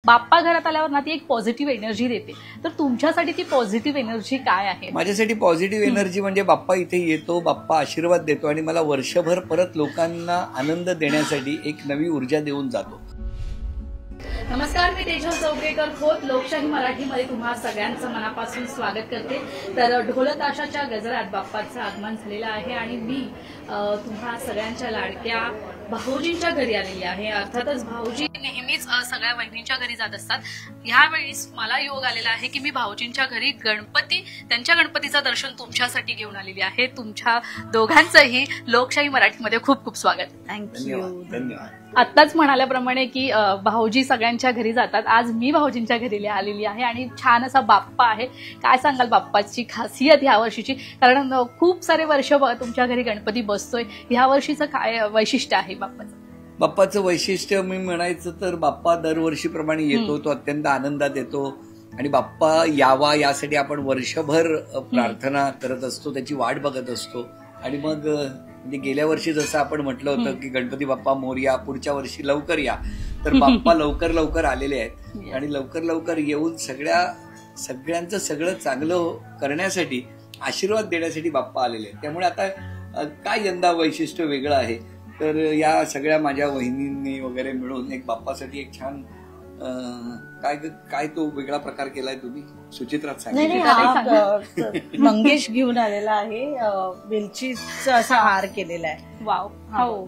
बाप्पा घरात आल्यावर ना ती एक पॉझिटिव्ह एनर्जी देते. तर तुमच्यासाठी ती पॉझिटिव्ह एनर्जी काय आहे? माझ्यासाठी पॉझिटिव्ह एनर्जी म्हणजे बाप्पा इथे येतो, बाप्पा आशीर्वाद देतो आणि मला वर्षभर परत लोकांना आनंद देण्यासाठी एक नवी ऊर्जा देऊन जातो. नमस्कार, मी तेजल चौकेकर खोत लोकशाही मराठीमध्ये तुम्हा सगळ्यांचं मनापासून स्वागत करते. तर ढोलताशाच्या गजरात बाप्पाचं आगमन झालेलं आहे आणि मी तुम्हा सगळ्यांच्या लाडक्या भाऊजींच्या घरी आलेली आहे. अर्थातच भाऊजी नेहमीच सगळ्या बहिणींच्या घरी जात असतात. यावेळीस मला योग आलेला आहे की मी भाऊजींच्या घरी त्यांच्या गणपतीचं दर्शन तुमच्यासाठी घेऊन आलेली आहे. तुमच्या दोघांचंही लोकशाही मराठीमध्ये खूप खूप स्वागत. थँक्यू. धन्यवाद. आत्ताच म्हणाल्याप्रमाणे की भाऊजी सगळ्यांच्या घरी जातात. आज मी भाऊजींच्या घरी आलेली आहे आणि छान असा बाप्पा आहे. काय सांगाल बाप्पाची खासियत ह्या वर्षीची? कारण खूप सारे वर्ष तुमच्या घरी गणपती बसतोय. ह्या वर्षीचं काय वैशिष्ट्य आहे बाप्पाचं? बाप्पाचं वैशिष्ट्य मी म्हणायचं तर बाप्पा दरवर्षीप्रमाणे येतो, तो अत्यंत आनंदात येतो आणि बाप्पा यावा यासाठी आपण वर्षभर प्रार्थना करत असतो, त्याची वाट बघत असतो. आणि मग म्हणजे गेल्या वर्षी जसं आपण म्हटलं होतं की गणपती बाप्पा मोरया, पुढच्या वर्षी लवकर या, तर बाप्पा लवकर लवकर आलेले आहेत आणि लवकर लवकर येऊन सगळ्यांचं सगळं चांगलं करण्यासाठी, आशीर्वाद देण्यासाठी बाप्पा आलेले आहेत. त्यामुळे आता काय यंदा वैशिष्ट्य वेगळं आहे तर या सगळ्या माझ्या वहिनींनी वगैरे मिळून एक बाप्पासाठी एक छान काय तो वेगळा प्रकार केलाय तुम्ही? सुचित्रात सांगितलं. मंगेश घेऊन आलेला आहे, वेलचीचा असा हार केलेला आहे. वाव. हो.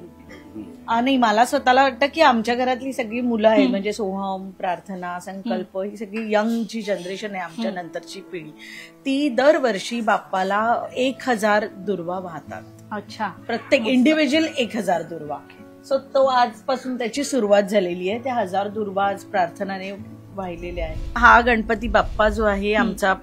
आणि मला स्वतःला वाटतं की आमच्या घरातली सगळी मुलं आहेत, म्हणजे सोहम, प्रार्थना, संकल्प, ही सगळी यंग जी जनरेशन आहे, आमच्या नंतरची पिढी, ती दरवर्षी बाप्पाला 1000 दुर्वा वाहतात. अच्छा. प्रत्येक इंडिव्हिज्युअल 1000 दुर्वा. सो तो आजपासून त्याची सुरुवात झालेली आहे. त्या 1000 दुर्वा आज प्रार्थनाने वाहिलेले आहे. हा गणपती बाप्पा जो आहे आमचा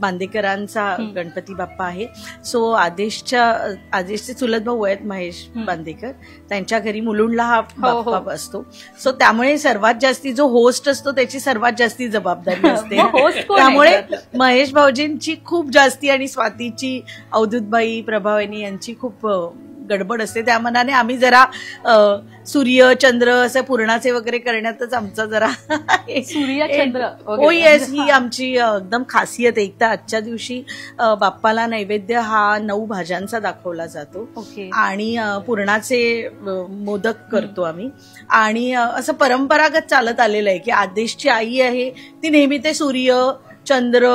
बांदेकरांचा गणपती बाप्पा आहे. सो आदेशचे चुलत भाऊ आहेत महेश बांदेकर, त्यांच्या घरी मुलुंडला हा बाप्पा बसतो. सो त्यामुळे सर्वात जास्ती जो होस्ट असतो त्याची सर्वात जास्ती जबाबदारी असते. त्यामुळे महेश भाऊजींची खूप जास्ती आणि स्वातीची, अवधूतबाई, प्रभावनी यांची खूप गडबड असते. त्या मनाने आम्ही जरा सूर्य चंद्र असं पूर्णाचे वगैरे करण्यातच आमचा जरा सूर्य चंद्र. हो येस, ही आमची एकदम खासियत आहे. तर आजच्या दिवशी बाप्पाला नैवेद्य हा 9 भाज्यांचा दाखवला जातो आणि पूर्णाचे मोदक करतो आम्ही. आणि असं परंपरागत चालत आलेलं आहे की आदेशची आई आहे ती नेहमी ते सूर्य चंद्र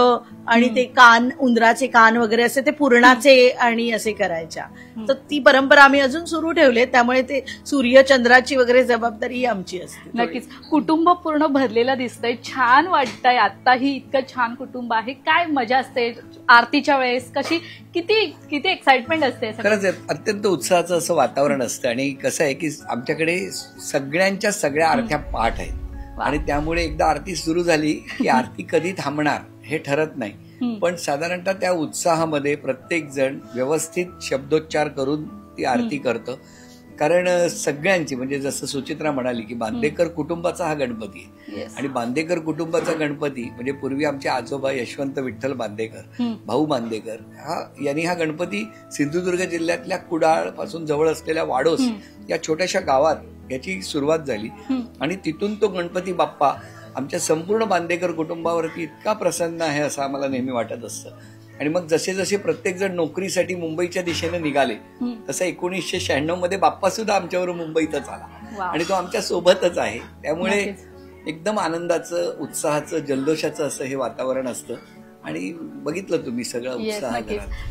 आणि ते कान, उंदराचे कान वगैरे असे ते पूर्णाचे आणि असे करायच्या. तर ती परंपरा आम्ही अजून सुरू ठेवली. त्यामुळे ते सूर्य चंद्राची वगैरे जबाबदारी आमची असते. नक्कीच. कुटुंब पूर्ण भरलेलं दिसतंय, छान वाटतंय. आताही इतकं छान कुटुंब आहे. काय मजा असते आरतीच्या वेळेस? किती एक्साइटमेंट असते? खरंच अत्यंत उत्साहाचं असं वातावरण असतं. आणि कसं आहे की आमच्याकडे सगळ्यांच्या सगळ्या आरत्या पाठ आहेत आणि त्यामुळे एकदा आरती सुरू झाली की आरती कधी थांबणार हे ठरत नाही. पण साधारणतः त्या उत्साहामध्ये प्रत्येक जण व्यवस्थित शब्दोच्चार करून ती आरती करतं. कारण सगळ्यांची, म्हणजे जसं सुचित्रा म्हणाली की बांदेकर कुटुंबाचा हा गणपती आहे आणि बांदेकर कुटुंबाचा गणपती म्हणजे पूर्वी आमचे आजोबा यशवंत विठ्ठल बांदेकर, भाऊ बांदेकर यांनी हा गणपती सिंधुदुर्ग जिल्ह्यातल्या कुडाळ पासून जवळ असलेल्या वाडोस या छोट्याशा गावात याची सुरुवात झाली आणि तिथून तो गणपती बाप्पा आमच्या संपूर्ण बांदेकर कुटुंबावरती इतका प्रसन्न आहे असं आम्हाला नेहमी वाटत असतं. आणि मग जसे जसे प्रत्येक जण नोकरीसाठी मुंबईच्या दिशेने निघाले तसं 1996 मध्ये बाप्पा सुद्धा आमच्यावर मुंबईतच आला आणि तो आमच्या सोबतच आहे. त्यामुळे एकदम आनंदाचं, उत्साहाचं, जल्लोषाचं असं हे वातावरण असतं. आणि बघितलं तुम्ही सगळं उत्साह.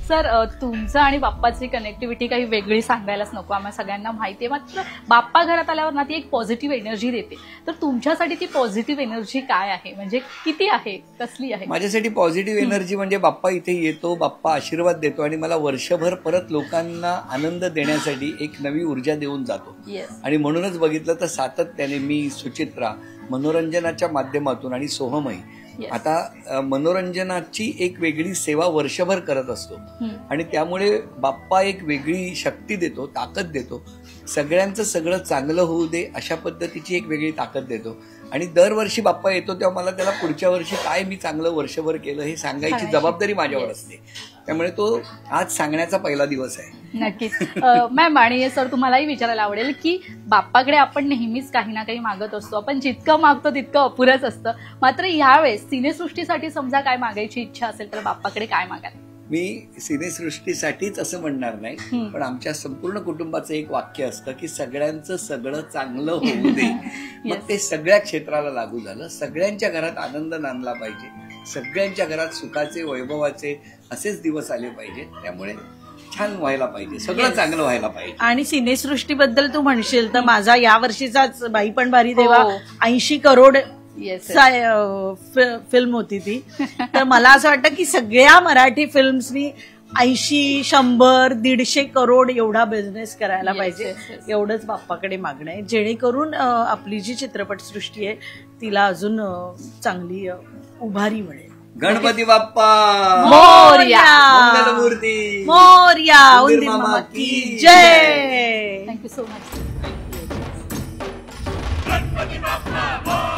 सर, तुमचं आणि बाप्पाची कनेक्टिव्हिटी काही वेगळी सांगायलाच नको, आम्हाला सगळ्यांना माहिती आहे. मात्र बाप्पा घरात आल्यावर ना ती एक पॉझिटिव्ह एनर्जी देते. तर तुमच्यासाठी ती पॉझिटिव्ह एनर्जी काय आहे? म्हणजे किती आहे, कसली आहे? माझ्यासाठी पॉझिटिव्ह एनर्जी म्हणजे बाप्पा इथे येतो, बाप्पा आशीर्वाद देतो आणि मला वर्षभर परत लोकांना आनंद देण्यासाठी एक नवी ऊर्जा देऊन जातो. आणि म्हणूनच बघितलं तर सातत्याने मी, सुचित्रा मनोरंजनाच्या माध्यमातून आणि सोहमही आता मनोरंजनाची एक वेगळी सेवा वर्षभर करत असतो. आणि त्यामुळे बाप्पा एक वेगळी शक्ती देतो, ताकद देतो. सगळ्यांचं सगळं चांगलं होऊ दे अशा पद्धतीची एक वेगळी ताकद देतो. आणि दरवर्षी बाप्पा येतो तेव्हा मला त्याला पुढच्या वर्षी काय मी चांगलं वर्षभर केलं हे सांगायची जबाबदारी माझ्यावर असते. त्यामुळे तो आज सांगण्याचा पहिला दिवस आहे. नक्कीच. मॅम, आणि सर तुम्हालाही विचारायला आवडेल की बाप्पाकडे आपण नेहमीच काही ना काही मागत असतो, आपण जितकं मागतो तितकं अपुरंच असतं. मात्र यावेळेस सिनेसृष्टीसाठी समजा काय मागायची इच्छा असेल तर बाप्पाकडे काय मागाल? मी सिनेसृष्टीसाठीच असं म्हणणार नाही, पण आमच्या संपूर्ण कुटुंबाचं एक वाक्य असतं की सगळ्यांचं सगळं चांगलं होऊ दे. मग ते सगळ्या क्षेत्राला लागू झालं. सगळ्यांच्या घरात आनंद नांदला पाहिजे, सगळ्यांच्या घरात सुखाचे वैभवाचे असेच दिवस आले पाहिजे. त्यामुळे छान व्हायला पाहिजे, सगळं चांगलं व्हायला पाहिजे. आणि सिनेसृष्टीबद्दल तू म्हणशील तर माझा या वर्षीचाच बाई पण भारी देवा 80 करोड फिल्म होती ती. तर मला असं वाटतं की सगळ्या मराठी फिल्म्सनी 80, 100, 150 करोड एवढा बिझनेस करायला पाहिजे. एवढंच बाप्पाकडे मागणं आहे, जेणेकरून आपली जी चित्रपटसृष्टी आहे तिला अजून चांगली उभारी मिळेल. गणपती बाप्पा मोरया, मंगलमूर्ती मोरया, उंदीर उंदीर मामा मामा की की जय. Thank you so much. गणपती बाप्पा